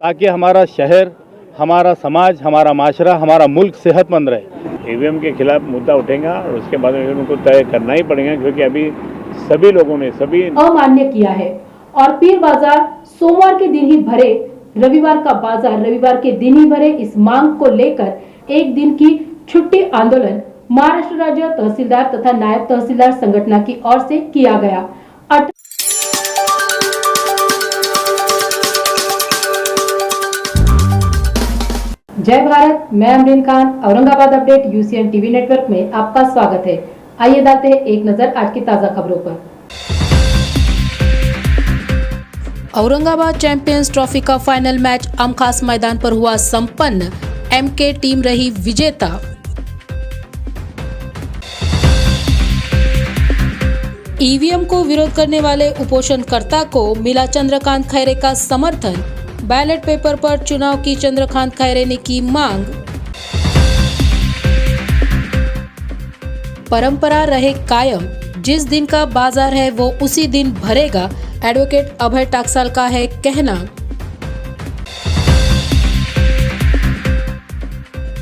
ताकि हमारा शहर, हमारा समाज, हमारा माशरा, हमारा मुल्क सेहतमंद रहे। ईवीएम के खिलाफ मुद्दा उठेगा और उसके बाद उनको तय करना ही पड़ेगा, क्योंकि अभी सभी लोगों ने अमान्य किया है। और पीर बाजार सोमवार के दिन ही भरे, रविवार का बाजार रविवार के दिन ही भरे, इस मांग को लेकर एक दिन की छुट्टी आंदोलन महाराष्ट्र राज्य तहसीलदार तथा नायब तहसीलदार संगठन की ओर से किया गया। जय भारत, मैं Amreen Khan, Aurangabad update UCN TV network में आपका स्वागत है। आइए डालते हैं एक नजर आज की ताजा खबरों पर। औरंगाबाद चैंपियंस ट्रॉफी का फाइनल मैच आमखास मैदान पर हुआ संपन्न। एमके टीम रही विजेता। ईवीएम को विरोध करने वाले उपोषणकर्ता को मिला चंद्रकांत खैरे का समर्थन। बैलेट पेपर पर चुनाव की चंद्रकांत खैरे ने की मांग। परंपरा रहे कायम, जिस दिन का बाजार है वो उसी दिन भरेगा, एडवोकेट अभय टाकसाल का है कहना।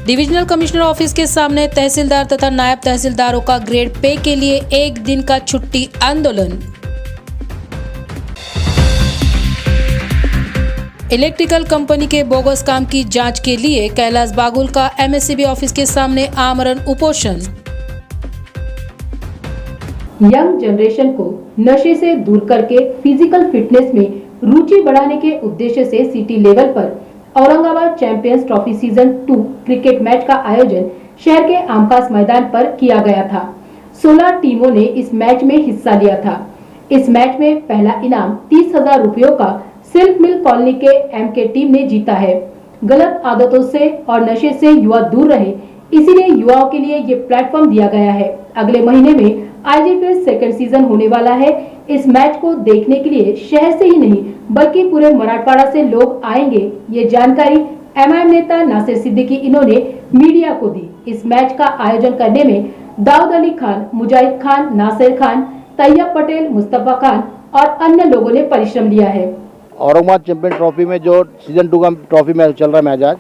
डिविजनल कमिश्नर ऑफिस के सामने तहसीलदार तथा नायब तहसीलदारों का ग्रेड पे के लिए एक दिन का छुट्टी आंदोलन। इलेक्ट्रिकल कंपनी के बोगस काम की जांच के लिए कैलाश बागुल का एमएससीबी ऑफिस के सामने आमरण उपोषण। यंग जनरेशन को नशे से दूर करके फिजिकल फिटनेस में रुचि बढ़ाने के उद्देश्य से सिटी लेवल पर Aurangabad champions trophy season 2 cricket match का आयोजन शहर के आमखास मैदान पर किया गया था। 16 टीमों ने इस मैच में हिस्सा लिया था। इस मैच में पहला इनाम 30,000 रुपयों का सिल्क मिल कॉलोनी के एमके टीम ने जीता है। गलत आदतों से और नशे से युवा दूर रहे, इसीलिए युवाओं के लिए ये प्लेटफॉर्म दिया गया है। अगले महीने में आईजीपीएल सेकंड सीजन होने वाला है। इस मैच को देखने के लिए शहर से ही नहीं बल्कि पूरे मराठवाड़ा से लोग आएंगे। ये जानकारी एमआईएम नेता नासिर सिद्दीकी इन्होंने मीडिया को दी। इस मैच का आयोजन करने में दाऊद अली खान, मुजाहिद खान, नासिर खान, तैयब पटेल, मुस्तफा खान और अन्य लोगों ने परिश्रम लिया है। औरंगाबाद चैंपियन ट्रॉफी में जो सीजन 2 का ट्रॉफी मैच चल रहा है मैच आज,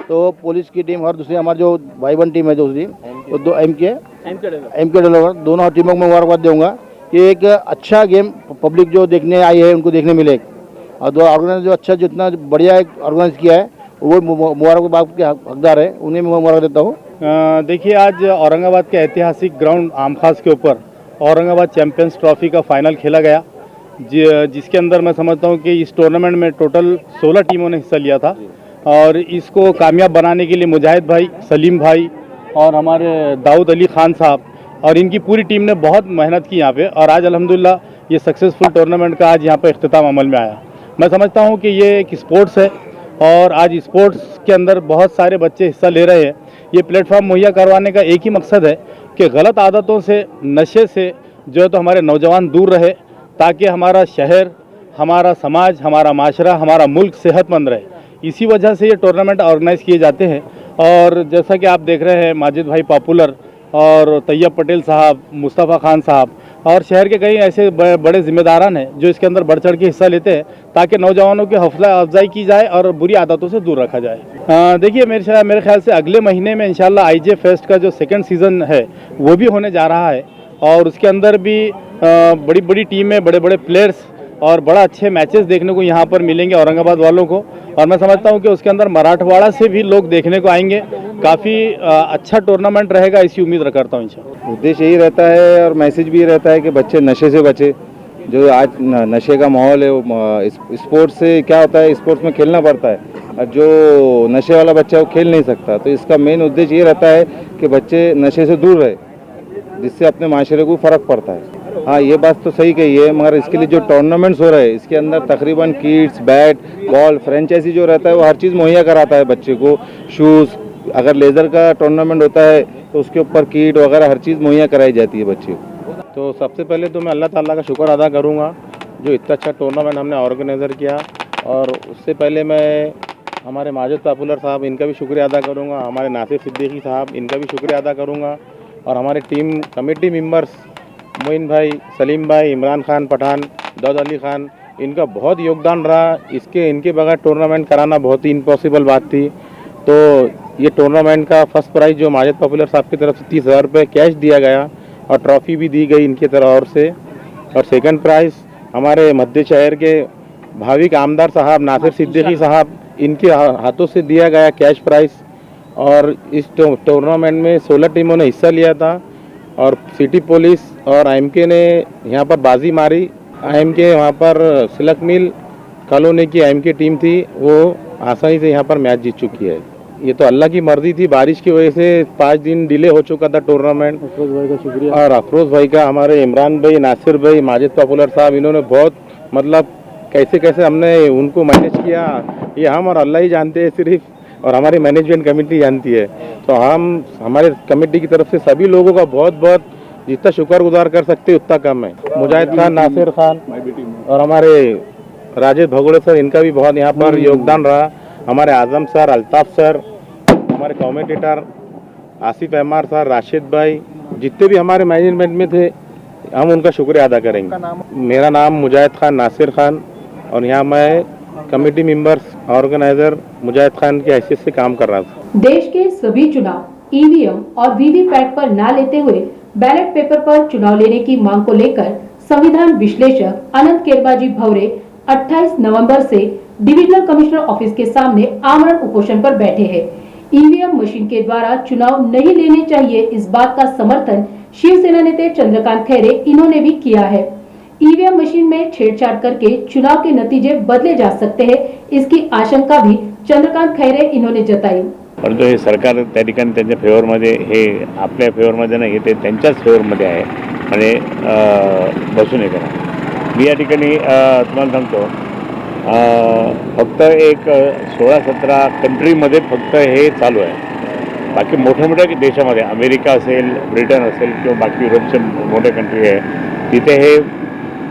तो पुलिस की टीम और दूसरी हमारी जो भाई बहन टीम है दूसरी, तो दो एमके डेवलपर, दोनों टीमों को मैं मुबारकबाद दूंगा कि एक अच्छा गेम पब्लिक जो देखने आई है उनको देखने मिले। और दो ऑर्गेनाइजर जो अच्छा जितना बढ़िया ऑर्गेनाइज किया है वो मुबारकबाद के हकदार है, उन्हें मैं मुबारक देता हूँ। देखिए, आज औरंगाबाद के ऐतिहासिक ग्राउंड आमखास के ऊपर औरंगाबाद चैंपियंस ट्रॉफी का फाइनल खेला गया, जिसके अंदर मैं समझता हूँ कि इस टूर्नामेंट में टोटल 16 टीमों ने हिस्सा लिया था। और इसको कामयाब बनाने के लिए मुजाहिद भाई, सलीम भाई और हमारे दाऊद अली खान साहब और इनकी पूरी टीम ने बहुत मेहनत की यहाँ पे, और आज अल्हम्दुलिल्लाह ये सक्सेसफुल टूर्नामेंट का आज यहाँ पे इख्तिताम अमल में आया। मैं समझता हूँ कि ये एक स्पोर्ट्स है और आज स्पोर्ट्स के अंदर बहुत सारे बच्चे हिस्सा ले रहे हैं। ये प्लेटफॉर्म मुहैया करवाने का एक ही मकसद है कि गलत आदतों से, नशे से जो है तो हमारे नौजवान दूर रहे, ताकि हमारा शहर, हमारा समाज, हमारा माशरा, हमारा मुल्क सेहतमंद रहे। इसी वजह से ये टूर्नामेंट ऑर्गेनाइज़ किए जाते हैं। और जैसा कि आप देख रहे हैं, माजिद भाई पॉपुलर और तैयब पटेल साहब, मुस्तफ़ा खान साहब और शहर के कई ऐसे बड़े जिम्मेदारान हैं जो इसके अंदर बढ़ चढ़ के हिस्सा लेते हैं, ताकि नौजवानों की हौसला अफजाई की जाए और बुरी आदतों से दूर रखा जाए। देखिए, मेरे ख्याल से अगले महीने में इंशाल्लाह आईजे फेस्ट का जो सेकंड सीज़न है वो भी होने जा रहा है, और उसके अंदर भी बड़ी बड़ी टीमें, बड़े बड़े प्लेयर्स और बड़ा अच्छे मैचेस देखने को यहाँ पर मिलेंगे औरंगाबाद वालों को। और मैं समझता हूँ कि उसके अंदर मराठवाड़ा से भी लोग देखने को आएंगे। काफ़ी अच्छा टूर्नामेंट रहेगा, इसी उम्मीद करता हूँ इंशाल्लाह। उद्देश्य यही रहता है और मैसेज भी रहता है कि बच्चे नशे से बचे। जो आज नशे का माहौल है वो स्पोर्ट्स से क्या होता है, स्पोर्ट्स में खेलना पड़ता है, और जो नशे वाला बच्चा है वो खेल नहीं सकता। तो इसका मेन उद्देश्य ये रहता है कि बच्चे नशे से दूर रहे, जिससे अपने माशरे को फ़र्क पड़ता है। हाँ, ये बात तो सही कही है, मगर इसके लिए जो टूर्नामेंट्स हो रहे हैं इसके अंदर तकरीबन किट्स, बैट, बॉल, फ्रेंचाइजी जो रहता है वो हर चीज़ मुहैया कराता है बच्चे को। शूज़, अगर लेज़र का टूर्नामेंट होता है तो उसके ऊपर किट वगैरह हर चीज़ मुहैया कराई जाती है बच्चे को। तो सबसे पहले तो मैं अल्लाह ताला का शुक्र अदा करूँगा जो इतना अच्छा टूर्नामेंट हमने ऑर्गेनाइज़र किया, और उससे पहले मैं हमारे माजिद पॉपुलर साहब, इनका भी शुक्रिया अदा करूँगा, हमारे नासिर सिद्दीकी साहब, इनका भी शुक्रिया अदा करूँगा, और हमारे टीम कमेटी मेंबर्स मोइन भाई, सलीम भाई, इमरान खान पठान, दाऊद अली खान, इनका बहुत योगदान रहा। इनके बगैर टूर्नामेंट कराना बहुत ही इम्पॉसिबल बात थी। तो ये टूर्नामेंट का फर्स्ट प्राइज जो माजिद पॉपुलर साहब की तरफ से 30,000 रुपये कैश दिया गया और ट्रॉफी भी दी गई इनकी तरफ से। और सेकंड प्राइज हमारे मध्य शहर के भाविक आमदार साहब नासिर सिद्दीकी साहब इनके हाथों से दिया गया कैश प्राइज। और इस टूर्नामेंट में 16 टीमों ने हिस्सा लिया था और सिटी पुलिस और आईएमके ने यहाँ पर बाजी मारी। आईएमके वहाँ पर सिलक मिल कॉलोनी की आईएमके टीम थी, वो आसानी से यहाँ पर मैच जीत चुकी है। ये तो अल्लाह की मर्जी थी, बारिश की वजह से 5 दिन डिले हो चुका था टूर्नामेंट। अफरोज भाई का शुक्रिया और अफरोज भाई का, हमारे इमरान भाई, नासिर भाई, माजिद पॉपुलर साहब, इन्होंने बहुत मतलब कैसे कैसे हमने उनको मैनेज किया ये हम और अल्लाह ही जानते हैं सिर्फ, और हमारी मैनेजमेंट कमेटी जानती है। तो हम हमारे कमेटी की तरफ से सभी लोगों का बहुत बहुत जितना शुक्रगुजार कर सकते उतना कम है। मुजाहिद खान, नासिर खान और हमारे राजेश भगोड़े सर, इनका भी बहुत यहाँ पर योगदान रहा। हमारे आजम सर, अल्ताफ सर, हमारे कमेंटेटर आसिफ अहमार सर, राशिद भाई, जितने भी हमारे मैनेजमेंट में थे, हम उनका शुक्रिया अदा करेंगे। मेरा नाम मुजाहिद खान नासिर खान और यहाँ मैं कमेटी मेंबर्स ऑर्गेनाइजर मुजाहिद खान की हैसियत से काम कर रहा था। देश के सभी चुनाव ईवीएम और वीवीपैट पर ना लेते हुए बैलेट पेपर पर चुनाव लेने की मांग को लेकर संविधान विश्लेषक अनंत केरबाजी भवरे 28 नवंबर से डिविजनल कमिश्नर ऑफिस के सामने आमरण उपोषण पर बैठे हैं। ईवीएम मशीन के द्वारा चुनाव नहीं लेने चाहिए, इस बात का समर्थन शिवसेना नेता चंद्रकांत खैरे इन्होंने भी किया है। ईवीएम मशीन में छेड़छाड़ करके चुनाव के नतीजे बदले जा सकते हैं, इसकी आशंका भी चंद्रकांत खैरे इन्होंने जताई। परंतु हे सरकार त्या ठिकाणी त्यांच्या फेवरमध्ये, हे आपल्या फेवरमध्ये नाही, ते त्यांच्याच फेवरमध्ये आहे आणि बसून हे करा। मी या ठिकाणी तुम्हाला सांगतो, फक्त एक 16-17 कंट्रीमध्ये फक्त हे चालू आहे। बाकी मोठ्या मोठ्या देशामध्ये अमेरिका असेल, ब्रिटन असेल किंवा बाकी युरोपचे मोठे कंट्री आहे, तिथे हे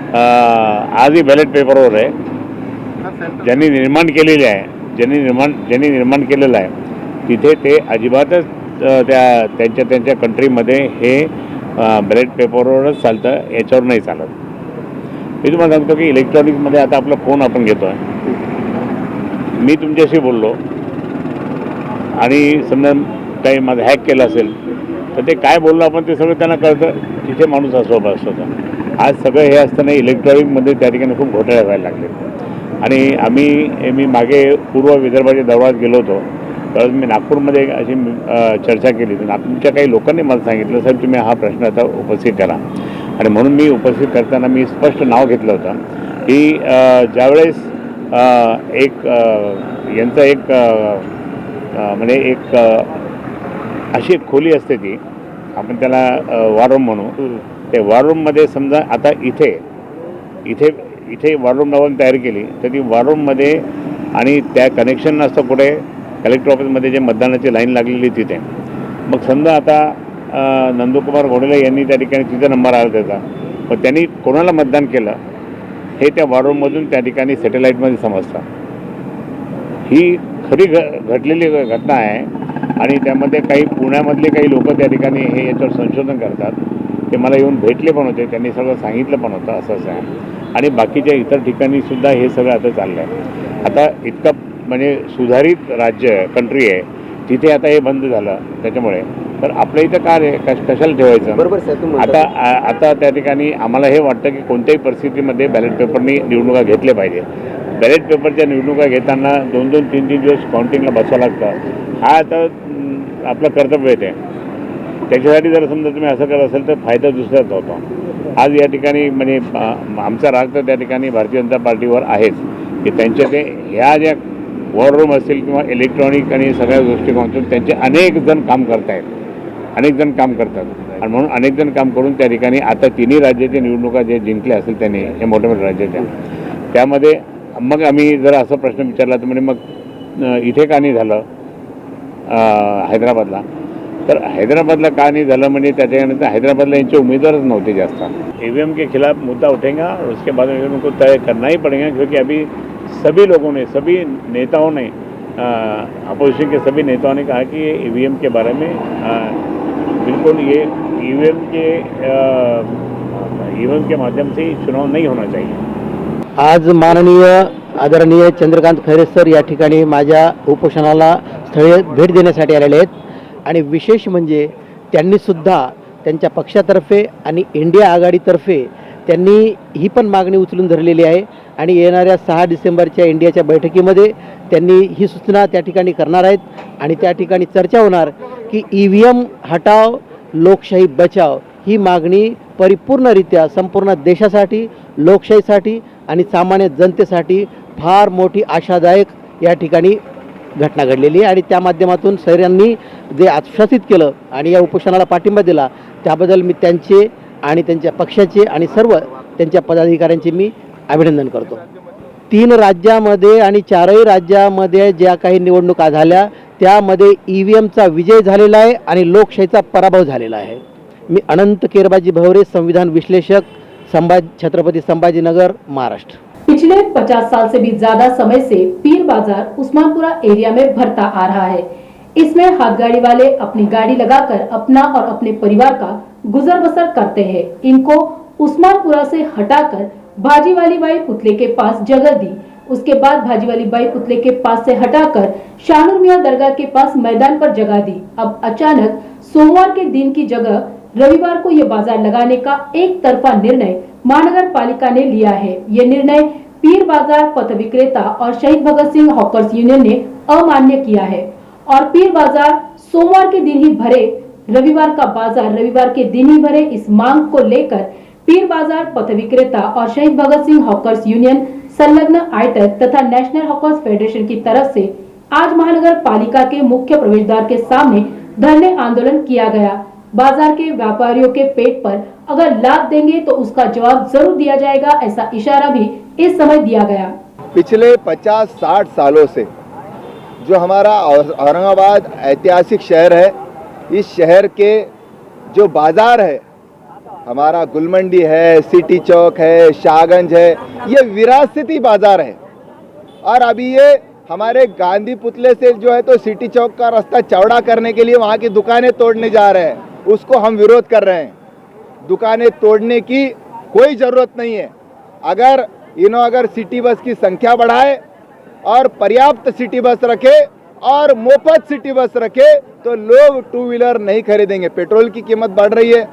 आजही बॅलेट पेपरवर आहे। ज्यांनी निर्माण केलेले आहे, ज्यांनी निर्माण केलेलं आहे तिथे ते अजिबातच त्यांच्या कंट्रीमध्ये हे बॅलेट पेपरवरच चालतं, याच्यावर नाही चालत। मी तुम्हाला सांगतो की इलेक्ट्रॉनिक्समध्ये आता आपला फोन आपण घेतो आहे, मी तुमच्याशी बोललो आणि समजा काही माझं हॅक केलं असेल तर ते काय बोललो आपण ते सगळं त्यांना कळतं, तिथे माणूस असतो आज सगळं हे असताना इलेक्ट्रॉनिकमध्ये त्या ठिकाणी खूप घोटाळे व्हायला लागले। आणि मी मागे पूर्व विदर्भाच्या दौऱ्यात गेलो होतो, त्यावेळेस मी नागपूरमध्ये अशी चर्चा केली, तर नागपूरच्या काही लोकांनी मला सांगितलं, साहेब तुम्ही हा प्रश्न आता उपस्थित करा। आणि म्हणून मी उपस्थित करताना मी स्पष्ट नाव घेतलं होतं की ज्यावेळेस यांचं एक म्हणजे एक अशी एक खोली असते ती आपण त्याला वॉर रूम म्हणू, ते वॉर रूममध्ये समजा आता इथे वॉर रूम लावून तयार केली तर ती वॉर रूममध्ये आणि त्या कनेक्शन नसतं कुठे कलेक्टर ऑफिसमध्ये जे मतदानाची लाईन लागलेली तिथे, मग समजा आता नंदकुमार घोडेले यांनी त्या ठिकाणी तिचा नंबर आला त्याचा, मग त्यांनी कोणाला मतदान केलं हे त्या वॉर रूममधून त्या ठिकाणी सॅटेलाईटमध्ये समजतं। ही खरी घडलेली घटना आहे आणि त्यामध्ये काही पुण्यामधले काही लोक त्या ठिकाणी हे याच्यावर संशोधन करतात, ते मला येऊन भेटले पण होते, त्यांनी सगळं सांगितलं पण होतं असं आहे। आणि बाकीच्या इतर ठिकाणी सुद्धा हे सगळं आता चाललं आहे। आता इतकं म्हणजे सुधारित राज्य कंट्री आहे तिथे आता हे बंद झालं, त्याच्यामुळे तर आपल्या इथं काय कशाला ठेवायचं? बरोबर सर। आता त्या ठिकाणी आम्हाला हे वाटतं की कोणत्याही परिस्थितीमध्ये बॅलेट पेपरनी निवडणुका घेतल्या पाहिजे। बॅलेट पेपरच्या निवडणुका घेताना 2-2, 3-3 दिवस काउंटिंगला बसावं लागतं, हा आता आपलं कर्तव्य आहे। त्याच्यासाठी जर समजा तुम्ही असं करत असेल तर फायदा दुसऱ्याच होतो। आज या ठिकाणी म्हणजे आमचा राग तर त्या ठिकाणी भारतीय जनता पार्टीवर आहेच की त्यांच्या ते ह्या ज्या वॉर रूम असतील किंवा इलेक्ट्रॉनिक आणि सगळ्या दृष्टिकोनातून त्यांचे अनेक जण काम करतात आणि म्हणून अनेक जण काम करून त्या ठिकाणी आता तिन्ही राज्याच्या निवडणुका जे जिंकल्या असेल त्यांनी हे मोठ्या मोठ्या राज्याच्या, त्यामध्ये मग आम्ही जर असा प्रश्न विचारला तर म्हणजे मग इथे का नाही झालं हैदराबादला, तर हैदराबादला का नहीं झालं म्हणजे त्याच्यानंतर हैदराबादला यांचे उम्मीदवारच नव्हते जास्त। ईवीएम के खिलाफ मुद्दा उठेगा और उसके बाद में उनको तय करना ही पड़ेगा, क्योंकि अभी सभी लोगों ने, सभी नेताओं ने, अपोजिशन के सभी नेताओं ने कहा कि ये ईवीएम के बारे में बिल्कुल ये ईवीएम के माध्यम से चुनाव नहीं होना चाहिए। आज माननीय आदरणीय चंद्रकांत खैरे सर या ठिकाणी माझ्या उपोषणाला स्थळी भेट देण्यासाठी आलेले आहेत आणि विशेष म्हणजे त्यांनीसुद्धा त्यांच्या पक्षातर्फे आणि इंडिया आघाडीतर्फे त्यांनी ही पण मागणी उचलून धरलेली आहे आणि येणाऱ्या 6 डिसेंबरच्या इंडियाच्या बैठकीमध्ये त्यांनी ही सूचना त्या ठिकाणी करणार आहेत आणि त्या ठिकाणी चर्चा होणार की EVM हटाव लोकशाही बचाव ही मागणी परिपूर्णरित्या संपूर्ण देशासाठी, लोकशाहीसाठी आणि सामान्य जनतेसाठी फार मोठी आशादायक या ठिकाणी घटना घडलेली आहे आणि त्या माध्यमातून सैरांनी जे आश्वासित केलं आणि या उपोषणाला पाठिंबा दिला त्याबद्दल मी त्यांचे आणि त्यांच्या पक्षाचे आणि सर्व त्यांच्या पदाधिकाऱ्यांचे मी अभिनंदन करतो. 3 राज्यामध्ये आणि 4ही राज्यामध्ये ज्या काही निवडणुका झाल्या त्यामध्ये EVMचा विजय झालेला आहे आणि लोकशाहीचा पराभव झालेला आहे. मी अनंत केरबाजी भवरे, संविधान विश्लेषक, छत्रपति संभाजीनगर, महाराष्ट्र. पिछले 50 साल से भी ज्यादा समय से पीर बाजार उस्मानपुरा एरिया में भरता आ रहा है. इसमें हाथ गाड़ी वाले अपनी गाड़ी लगाकर अपना और अपने परिवार का गुजर बसर करते हैं. इनको उस्मानपुरा से हटाकर भाजी वाली बाई पुतले के पास जगह दी. उसके बाद भाजी वाली बाई पुतले के पास से हटाकर शानूर मियां दरगाह के पास मैदान पर जगह दी. अब अचानक सोमवार के दिन की जगह रविवार को ये बाजार लगाने का एक तरफा निर्णय महानगर पालिका ने लिया है. ये निर्णय पीर बाजार पथ विक्रेता और शहीद भगत सिंह हॉकर्स यूनियन ने अमान्य किया है और पीर बाजार सोमवार के दिन ही भरे, रविवार का बाजार रविवार के दिन ही भरे. इस मांग को लेकर पीर बाजार पथ विक्रेता और शहीद भगत सिंह हॉकर्स यूनियन, संलग्न आयटक तथा नेशनल हॉकर्स फेडरेशन की तरफ से आज महानगर पालिका के मुख्य प्रवेश द्वार के सामने धरने आंदोलन किया गया. बाजार के व्यापारियों के पेट पर अगर लात देंगे तो उसका जवाब जरूर दिया जाएगा, ऐसा इशारा भी इस समय दिया गया. पिछले 50-60 सालों से जो हमारा औरंगाबाद ऐतिहासिक शहर है, इस शहर के जो बाजार है, हमारा गुलमंडी है, सिटी चौक है, शाहगंज है, ये विरासती बाजार है. और अभी ये हमारे गांधी पुतले से जो है तो सिटी चौक का रास्ता चौड़ा करने के लिए वहाँ की दुकानें तोड़ने जा रहे हैं. उसको हम विरोध कर रहे हैं. दुकानें तोड़ने की कोई ज़रूरत नहीं है. अगर सिटी बस की संख्या बढ़ाए और पर्याप्त सिटी बस रखे और मुफ्त सिटी बस रखे तो लोग 2 व्हीलर नहीं खरीदेंगे. पेट्रोल की कीमत बढ़ रही है,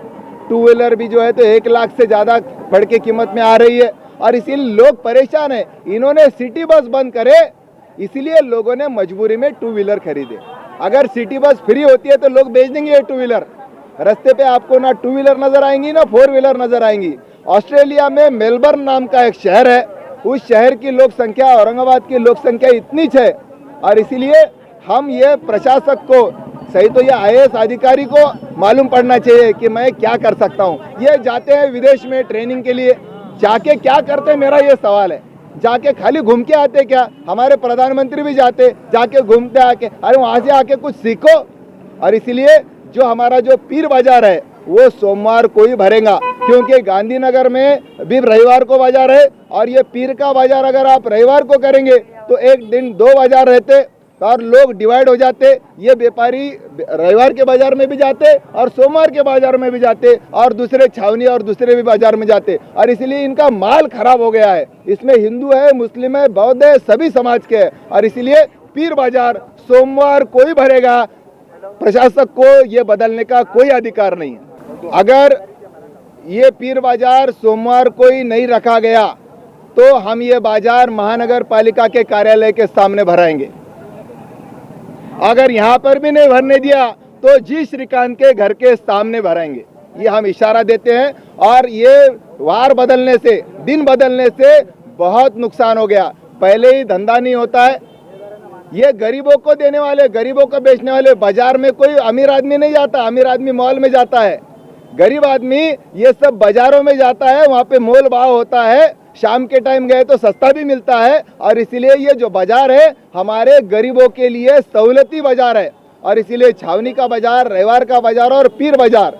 2 व्हीलर भी जो है तो 1 लाख से ज़्यादा बढ़ के कीमत में आ रही है और इसीलिए लोग परेशान है. इन्होंने सिटी बस बंद करे इसलिए लोगों ने मजबूरी में 2 व्हीलर खरीदे. अगर सिटी बस फ्री होती है तो लोग बेच देंगे ये 2 व्हीलर. रास्ते पे आपको ना 2 व्हीलर नजर आएंगी ना 4 व्हीलर नजर आएंगी. ऑस्ट्रेलिया में मेलबर्न नाम का एक शहर है, उस शहर की लोक संख्या औरंगाबाद की लोक संख्या इतनी है और इसीलिए हम ये प्रशासक को, सही तो ये IAS अधिकारी को मालूम पड़ना चाहिए कि मैं क्या कर सकता हूँ. ये जाते हैं विदेश में ट्रेनिंग के लिए, जाके क्या करते हैं मेरा ये सवाल है. जाके खाली घूम के आते क्या? हमारे प्रधानमंत्री भी जाते, जाके घूमते आके, अरे वहाँ से आके कुछ सीखो. और इसीलिए जो हमारा जो पीर बाजार है वो सोमवार को ही भरेगा, क्योंकि गांधीनगर में भी रविवार को बाजार है और ये पीर का बाजार अगर आप रविवार को करेंगे तो एक दिन 2 बाजार रहते और लोग डिवाइड हो जाते. ये व्यापारी रविवार के बाजार में भी जाते और सोमवार के बाजार में भी जाते और दूसरे छावनी और दूसरे भी बाजार में जाते और इसलिए इनका माल खराब हो गया है. इसमें हिंदू है, मुस्लिम है, बौद्ध है, सभी समाज के है और इसलिए पीर बाजार सोमवार को ही भरेगा. प्रशासक को ये बदलने का कोई अधिकार नहीं है. अगर ये पीर बाजार सोमवार को ही नहीं रखा गया तो हम ये बाजार महानगर पालिका के कार्यालय के सामने भराएंगे. अगर यहाँ पर भी नहीं भरने दिया तो जी श्रीकांत के घर के सामने भराएंगे. ये हम इशारा देते हैं. और ये वार बदलने से, दिन बदलने से बहुत नुकसान हो गया. पहले ही धंधा नहीं होता है. ये गरीबों को देने वाले, गरीबों को बेचने वाले, बाजार में कोई अमीर आदमी नहीं जाता. अमीर आदमी मॉल में जाता है, गरीब आदमी ये सब बाजारों में जाता है, वहाँ पे मोल भाव होता है. शाम के टाइम गए तो सस्ता भी मिलता है और इसीलिए ये जो बाजार है हमारे गरीबों के लिए सहूलती बाजार है. और इसीलिए छावनी का बाजार, रविवार का बाजार और पीर बाजार,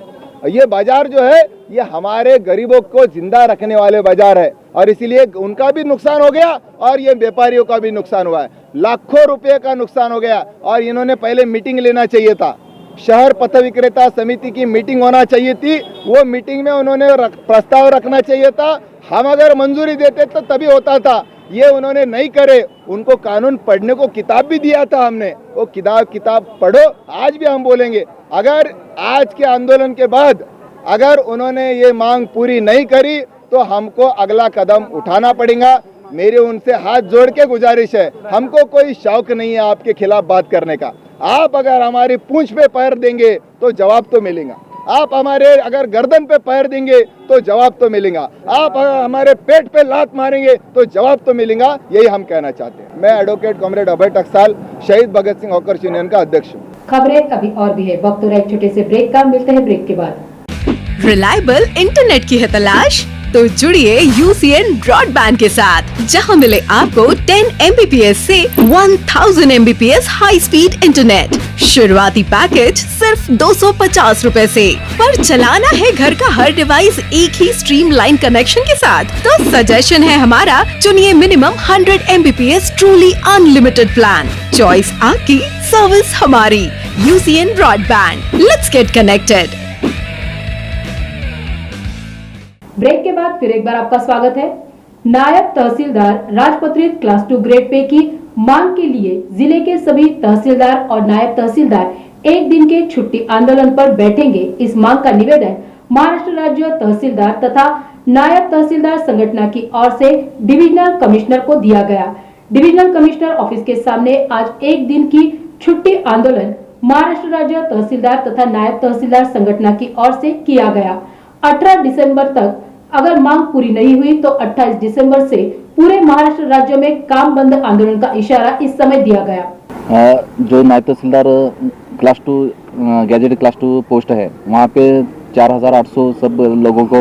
ये बाजार जो है ये हमारे गरीबों को जिंदा रखने वाले बाजार है और इसीलिए उनका भी नुकसान हो गया और ये व्यापारियों का भी नुकसान हुआ है. लाखों रुपए का नुकसान हो गया और इन्होंने पहले मीटिंग लेना चाहिए था. शहर पथ विक्रेता समिति की मीटिंग होना चाहिए थी। वो मीटिंग में उन्होंने प्रस्ताव रखना चाहिए था। हम अगर मंजूरी देते तो तभी होता था। ये उन्होंने नहीं करे। उनको कानून पढ़ने को किताब भी दिया था हमने, वो किताब पढ़ो। आज भी हम बोलेंगे, अगर आज के आंदोलन के बाद अगर उन्होंने ये मांग पूरी नहीं करी तो हमको अगला कदम उठाना पड़ेगा। मेरे उनसे हाथ जोड़ के गुजारिश है, हमको कोई शौक नहीं है आपके खिलाफ बात करने का। आप अगर हमारी पूंछ पे पैर देंगे तो जवाब तो मिलेगा। आप हमारे अगर गर्दन पे पैर देंगे तो जवाब तो मिलेगा। आप अगर हमारे पेट पे लात मारेंगे तो जवाब तो मिलेगा। यही हम कहना चाहते हैं। मैं एडवोकेट कॉमरेड अभय टकसाल, शहीद भगत सिंह हॉकर्स यूनियन का अध्यक्ष हूँ। खबरें अभी और भी है, वक्त हो रहा है एक छोटे से ब्रेक का। मिलते हैं ब्रेक के बाद। रिलायबल इंटरनेट की है तलाश, तो जुड़िए यूसीएन ब्रॉडबैंड के साथ, जहां मिले आपको 10 MBPS से 1000 MBPS हाई स्पीड इंटरनेट। शुरुआती पैकेज सिर्फ 250 रुपए से। पर चलाना है घर का हर डिवाइस एक ही स्ट्रीमलाइन कनेक्शन के साथ, तो सजेशन है हमारा, चुनिए minimum 100 MBPS truly unlimited plan. Choice आपकी, सर्विस हमारी। UCN broadband, let's get connected. Break के बाद फिर एक बार आपका स्वागत है। नायब तहसीलदार राजपत्रित क्लास 2 ग्रेड पे की मांग के लिए जिले के सभी तहसीलदार और नायब तहसीलदार एक दिन के छुट्टी आंदोलन पर बैठेंगे। इस मांग का निवेदन महाराष्ट्र राज्य तहसीलदार तथा नायब तहसीलदार संगठन की ओर से डिविजनल कमिश्नर को दिया गया। डिविजनल कमिश्नर ऑफिस के सामने आज एक दिन की छुट्टी आंदोलन महाराष्ट्र राज्य तहसीलदार तथा नायब तहसीलदार संगठन की ओर से किया गया। 18 दिसंबर तक अगर मांग पूरी नहीं हुई तो 28 दिसंबर से पूरे महाराष्ट्र राज्य में काम बंद आंदोलन का इशारा इस समय दिया गया। जो नायब तहसीलदार क्लास 2 गैजेट क्लास 2 पोस्ट है, वहाँ पे 4800 सब लोगों को,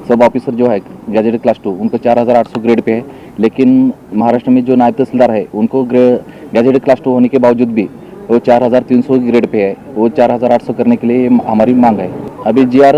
सब ऑफिसर जो है गैजेट क्लास 2 उनको 4800 ग्रेड पे है। लेकिन महाराष्ट्र में जो नायब तहसीलदार है उनको गैजेट क्लास 2 होने के बावजूद भी वो 4300 ग्रेड पे है। वो 4800 करने के लिए हमारी मांग है। अभी जीआर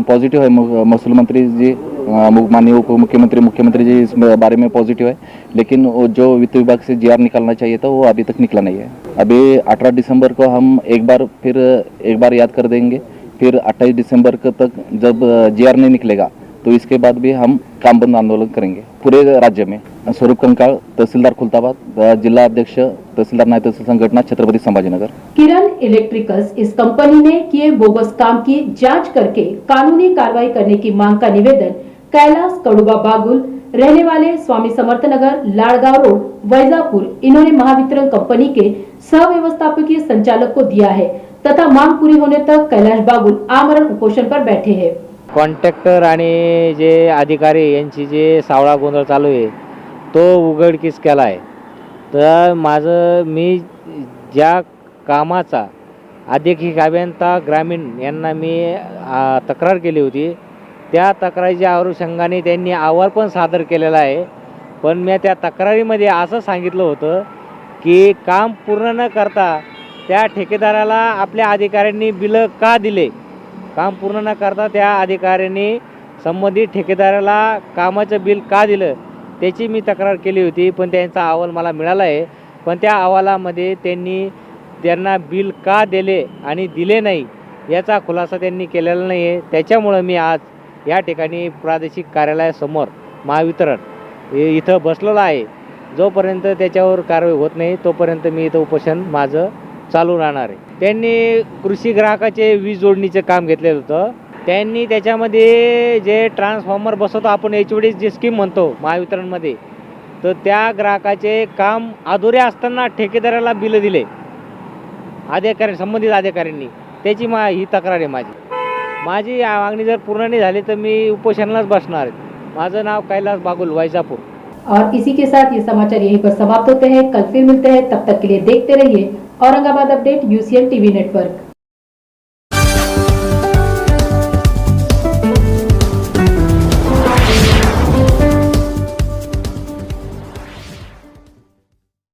पॉजिटिव है, महसूल मंत्री जी, माननीय उप मुख्यमंत्री जी इस बारे में पॉजिटिव है, लेकिन वो जो वित्त विभाग से जीआर निकालना चाहिए था वो अभी तक निकला नहीं है। अभी 18 दिसंबर को हम एक बार याद कर देंगे, फिर 28 दिसंबर तक जब जीआर नहीं निकलेगा तो इसके बाद भी हम काम बंद आंदोलन करेंगे पूरे राज्य में। स्वरूप कंकाळ, तहसीलदार खुलताबाद, जिला अध्यक्ष तहसीलदार नायब तहसील संघटना छत्रपति संभाजीनगर। किरण इलेक्ट्रिकल्स इस कंपनी ने किए बोगस काम की जांच करके कानूनी कार्रवाई करने की मांग का निवेदन कैलाश कड़ुबा बागुल, रहने वाले स्वामी समर्थ नगर, लाड़गांव रोड, वैजापुर, इन्होंने महावितरण कंपनी के सह व्यवस्थापकीय संचालक को दिया है तथा मांग पूरी होने तक कैलाश बागुल आमरण उपोषण पर बैठे हैं। कॉन्ट्रॅक्टर आणि जे अधिकारी यांची जे सावळा गोंधळ चालू आहे तो उघडकीस केला आहे। तर मी ज्या कामाचा अधीक्षक अभियंता ग्रामीण यांना मी तक्रार केली होती, त्या तक्रारीच्या अनुषंगाने त्यांनी अहवाल पण सादर केलेला आहे। पण मी त्या तक्रारीमध्ये असं सांगितलं होतं की काम पूर्ण न करता त्या ठेकेदाराला आपल्या अधिकाऱ्यांनी बिल का दिले, काम पूर्ण न करता त्या अधिकाऱ्यांनी संबंधित ठेकेदाराला कामाचं बिल का दिलं त्याची मी तक्रार केली होती। पण त्यांचा अहवाल मला मिळाला आहे, पण त्या अहवालामध्ये त्यांना बिल का दिले आणि दिले नाही याचा खुलासा त्यांनी केलेला नाही आहे। त्याच्यामुळे मी आज या ठिकाणी प्रादेशिक कार्यालयासमोर महावितरण इथं बसलेलो आहे। जोपर्यंत त्याच्यावर कारवाई होत नाही तोपर्यंत मी इथं उपोषण माझं चालू राहणार आहे। त्यांनी कृषी ग्राहकाचे वीज जोडणीचे काम घेतलेलं होतं। त्यांनी त्याच्यामध्ये जे ट्रान्सफॉर्मर बसवतो आपण HOD जी स्कीम म्हणतो महावितरणमध्ये, तर त्या ग्राहकाचे काम अधुरे असताना ठेकेदाराला बिल दिले संबंधित अधिकाऱ्यांनी, त्याची ही तक्रार आहे माझी मागणी जर पूर्ण नहीं झाली तर मी उपोषणालाच बसणार आहे। माझं नाव कैलाश बागुल, वैजापुर। और इसी के साथ ये समाचार यहीं पर समाप्त होते हैं। कल फिर मिलते हैं, तब तक के लिए देखते रहिए Aurangabad update UCN TV network.